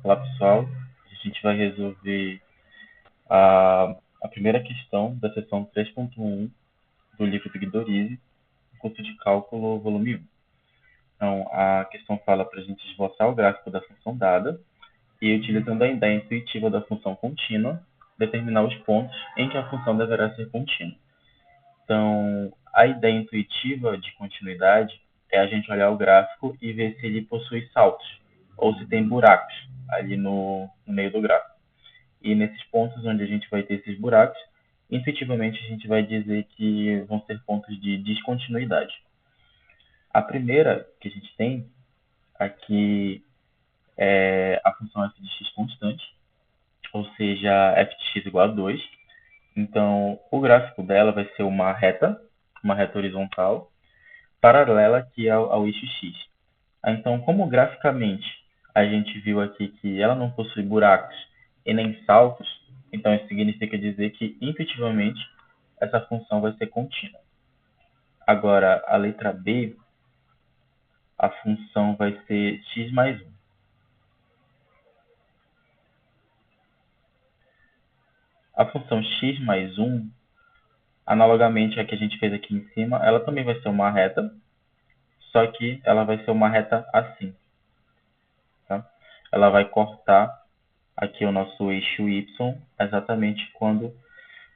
Olá, pessoal. A gente vai resolver a primeira questão da seção 3.1 do livro do Guidorize, curso de cálculo, volume 1. Então, a questão fala para a gente esboçar o gráfico da função dada e, utilizando a ideia intuitiva da função contínua, determinar os pontos em que a função deverá ser contínua. Então, a ideia intuitiva de continuidade é a gente olhar o gráfico e ver se ele possui saltos ou se tem buracos ali no meio do gráfico. E nesses pontos onde a gente vai ter esses buracos, intuitivamente a gente vai dizer que vão ser pontos de descontinuidade. A primeira que a gente tem aqui é a função f de x constante, ou seja, f de x igual a 2. Então, o gráfico dela vai ser uma reta horizontal, paralela aqui ao eixo x. Então, como graficamente a gente viu aqui que ela não possui buracos e nem saltos, então isso significa dizer que intuitivamente essa função vai ser contínua. Agora, a letra B, a função vai ser x mais 1. A função x mais 1, analogamente à que a gente fez aqui em cima, ela também vai ser uma reta, só que ela vai ser uma reta assim. Tá? Ela vai cortar aqui o nosso eixo y exatamente quando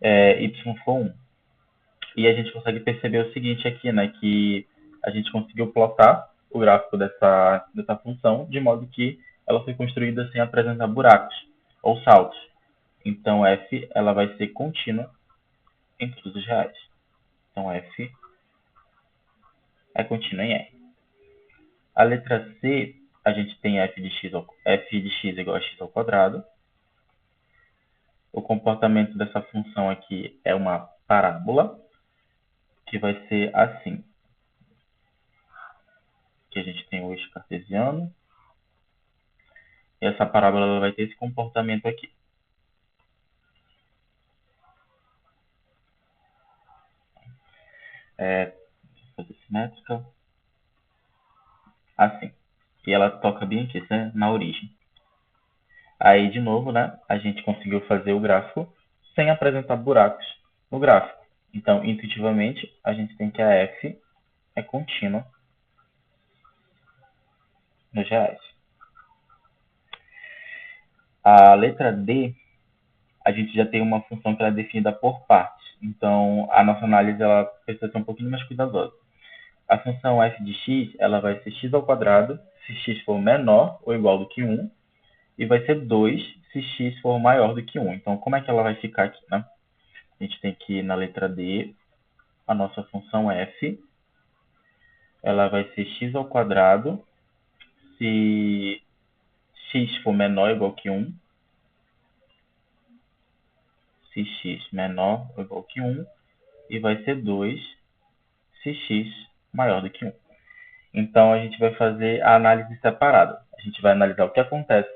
y for 1. E a gente consegue perceber o seguinte aqui, né, que a gente conseguiu plotar o gráfico dessa função de modo que ela foi construída sem apresentar buracos ou saltos. Então, f ela vai ser contínua em todos os reais. Então, f é contínua em R. A letra C, a gente tem f de x igual a x ao quadrado. O comportamento dessa função aqui é uma parábola, que vai ser assim. Aqui a gente tem o eixo cartesiano. E essa parábola vai ter esse comportamento aqui. Fazer simétrica. Assim. E ela toca bem aqui, né, na origem. Aí, de novo, né, a gente conseguiu fazer o gráfico sem apresentar buracos no gráfico. Então, intuitivamente, a gente tem que a f é contínua nos reais. A letra D, a gente já tem uma função que ela é definida por partes. Então, a nossa análise ela precisa ser um pouquinho mais cuidadosa. A função f de x ela vai ser x ao quadrado se x for menor ou igual do que 1, e vai ser 2 se x for maior do que 1. Então, como é que ela vai ficar aqui, né? A gente tem que, na letra D, a nossa função f, ela vai ser x ao quadrado se x for menor ou igual que 1, se x menor ou igual que 1, e vai ser 2 se x maior do que 1. Então, a gente vai fazer a análise separada. A gente vai analisar o que acontece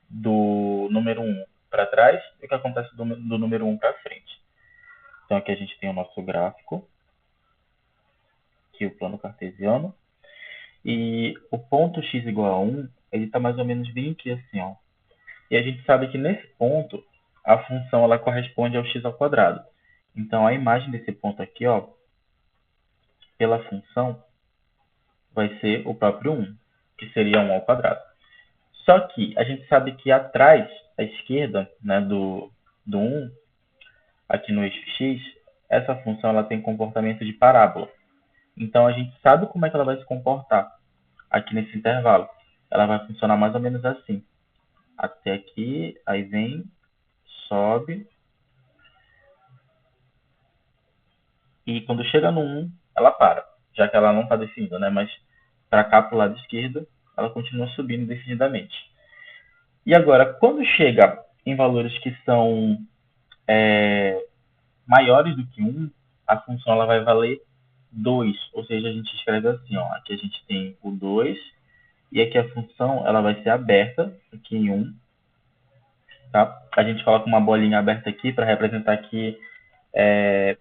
do número 1 para trás e o que acontece do número 1 para frente. Então, aqui a gente tem o nosso gráfico, aqui o plano cartesiano, e o ponto x igual a 1, ele está mais ou menos bem aqui assim, ó. E a gente sabe que nesse ponto, a função ela corresponde ao x ao quadrado. Então, a imagem desse ponto aqui, ó, pela função, vai ser o próprio 1, que seria 1 ao quadrado. Só que a gente sabe que atrás, à esquerda, né, do 1, aqui no eixo x, essa função ela tem comportamento de parábola. Então, a gente sabe como é que ela vai se comportar aqui nesse intervalo. Ela vai funcionar mais ou menos assim. Até aqui, aí vem, sobe, e quando chega no 1, ela para, já que ela não está definida, né? Mas para cá, para o lado esquerdo, ela continua subindo definidamente. E agora, quando chega em valores que são maiores do que 1, a função ela vai valer 2, ou seja, a gente escreve assim, ó, aqui a gente tem o 2, e aqui a função ela vai ser aberta, aqui em 1, tá? A gente coloca uma bolinha aberta aqui para representar que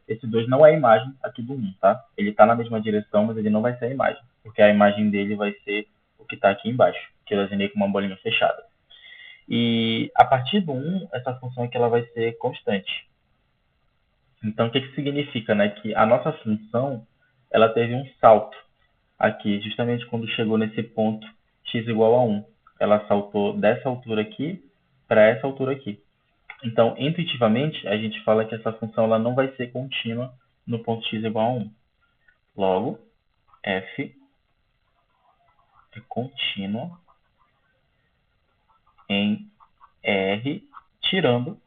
esse 2 não é a imagem aqui do 1, tá? Ele está na mesma direção, mas ele não vai ser a imagem, porque a imagem dele vai ser o que está aqui embaixo, que eu desenhei com uma bolinha fechada. E a partir do 1, essa função aqui ela vai ser constante. Então, o que significa, né? Que a nossa função ela teve um salto aqui, justamente quando chegou nesse ponto x igual a 1. Ela saltou dessa altura aqui para essa altura aqui. Então, intuitivamente, a gente fala que essa função ela não vai ser contínua no ponto x igual a 1. Logo, f é contínua em R tirando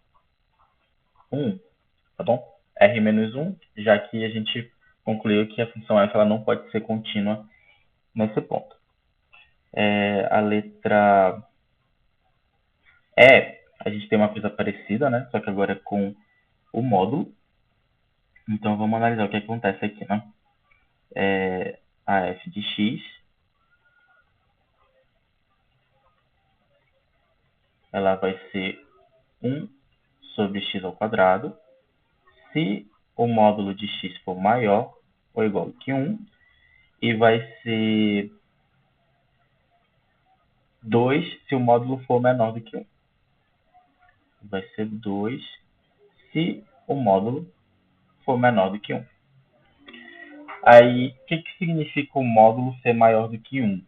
1, tá bom? R menos 1, já que a gente concluiu que a função f ela não pode ser contínua nesse ponto. A letra E, a gente tem uma coisa parecida, né? Só que agora é com o módulo. Então, vamos analisar o que acontece aqui, né? A f de x, ela vai ser 1 sobre x ao quadrado, se o módulo de x for maior ou igual que 1, e vai ser 2 se o módulo for menor do que 1. Vai ser 2 se o módulo for menor do que 1. Aí, o que significa o módulo ser maior do que 1?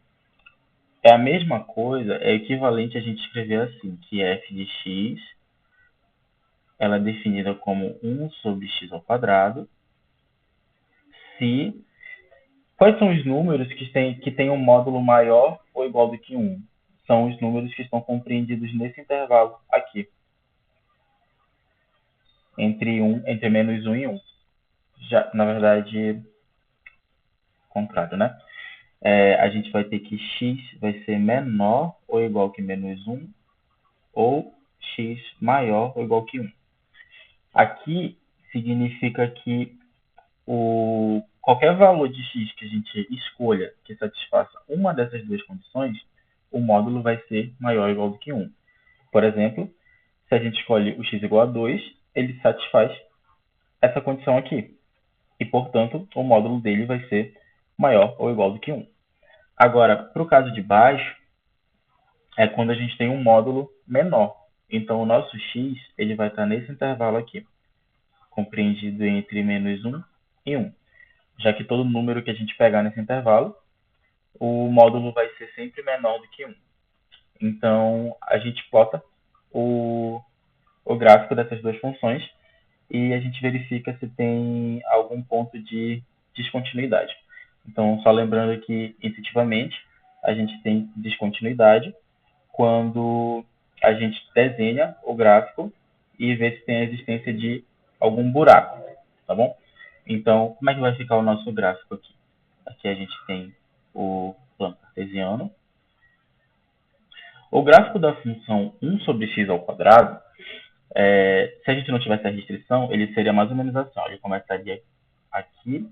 É a mesma coisa, é equivalente a gente escrever assim, que f de x ela é definida como 1 sobre x ao quadrado, se... Quais são os números que têm um módulo maior ou igual do que 1? São os números que estão compreendidos nesse intervalo aqui, entre menos 1 e 1. Já, na verdade, contrário, né? A gente vai ter que x vai ser menor ou igual que menos 1, ou x maior ou igual que 1. Aqui significa que qualquer valor de x que a gente escolha que satisfaça uma dessas duas condições, o módulo vai ser maior ou igual do que 1. Por exemplo, se a gente escolhe o x igual a 2, ele satisfaz essa condição aqui. E, portanto, o módulo dele vai ser maior ou igual do que 1. Agora, para o caso de baixo, é quando a gente tem um módulo menor. Então, o nosso x ele vai estar nesse intervalo aqui, compreendido entre menos 1 e 1. Já que todo número que a gente pegar nesse intervalo, o módulo vai ser sempre menor do que 1. Então, a gente plota o gráfico dessas duas funções e a gente verifica se tem algum ponto de descontinuidade. Então, só lembrando que, intuitivamente, a gente tem descontinuidade quando a gente desenha o gráfico e vê se tem a existência de algum buraco, tá bom? Então, como é que vai ficar o nosso gráfico aqui? Aqui a gente tem o plano cartesiano. O gráfico da função 1 sobre x ao quadrado, se a gente não tivesse a restrição, ele seria mais ou menos assim. Ele começaria aqui,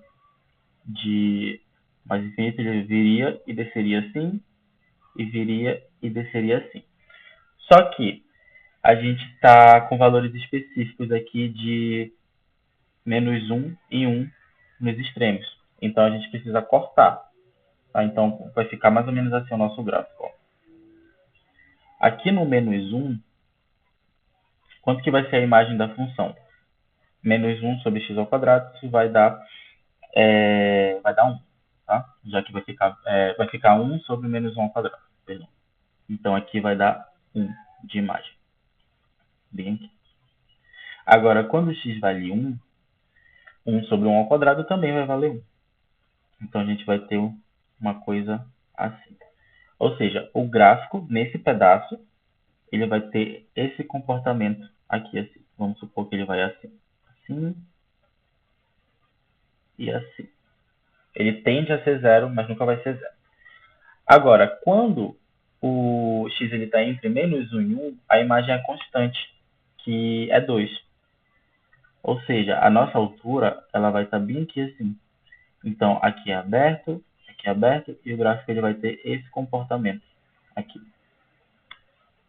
de mais infinito, ele viria e desceria assim, e viria e desceria assim. Só que a gente está com valores específicos aqui de menos 1 e 1 nos extremos. Então, a gente precisa cortar. Tá? Então, vai ficar mais ou menos assim o nosso gráfico. Ó. Aqui no menos 1, quanto que vai ser a imagem da função? Menos 1 sobre x ao quadrado, isso vai dar 1. Tá? Já que vai ficar 1 sobre menos 1 ao quadrado. Perdão. Então, aqui vai dar 1 de imagem. Bem aqui. Agora, quando x vale 1, 1 sobre 1 ao quadrado também vai valer 1. Então, a gente vai ter uma coisa assim. Ou seja, o gráfico, nesse pedaço, ele vai ter esse comportamento aqui, assim. Vamos supor que ele vai assim. Assim e assim. Ele tende a ser 0, mas nunca vai ser 0. Agora, quando o x está entre menos 1 e 1, a imagem é constante, que é 2. Ou seja, a nossa altura ela vai estar bem aqui assim. Então, aqui é aberto, e o gráfico ele vai ter esse comportamento aqui.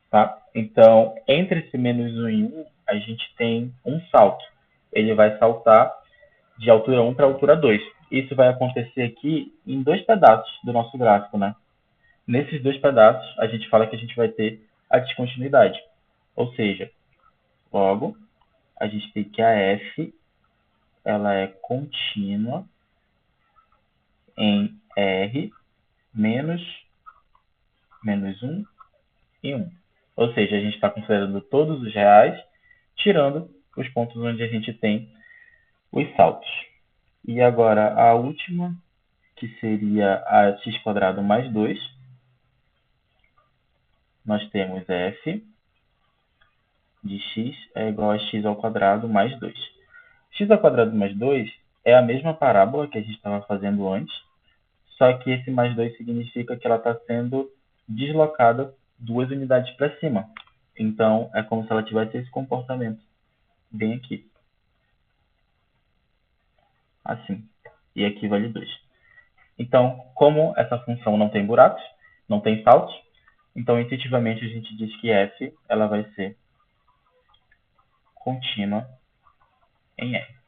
Tá? Então, entre esse menos 1 e 1, a gente tem um salto. Ele vai saltar de altura 1 para altura 2. Isso vai acontecer aqui em dois pedaços do nosso gráfico, né? Nesses dois pedaços, a gente fala que a gente vai ter a descontinuidade. Ou seja, logo, a gente tem que a f ela é contínua em R menos 1 e 1. Ou seja, a gente está considerando todos os reais, tirando os pontos onde a gente tem os saltos. E agora a última, que seria a x² mais 2. Nós temos f de x é igual a x² mais 2. X² mais 2 é a mesma parábola que a gente estava fazendo antes, só que esse mais 2 significa que ela está sendo deslocada 2 unidades para cima. Então, é como se ela tivesse esse comportamento bem aqui. Assim. E aqui vale 2. Então, como essa função não tem buracos, não tem saltos, então, intuitivamente, a gente diz que f ela vai ser contínua em R.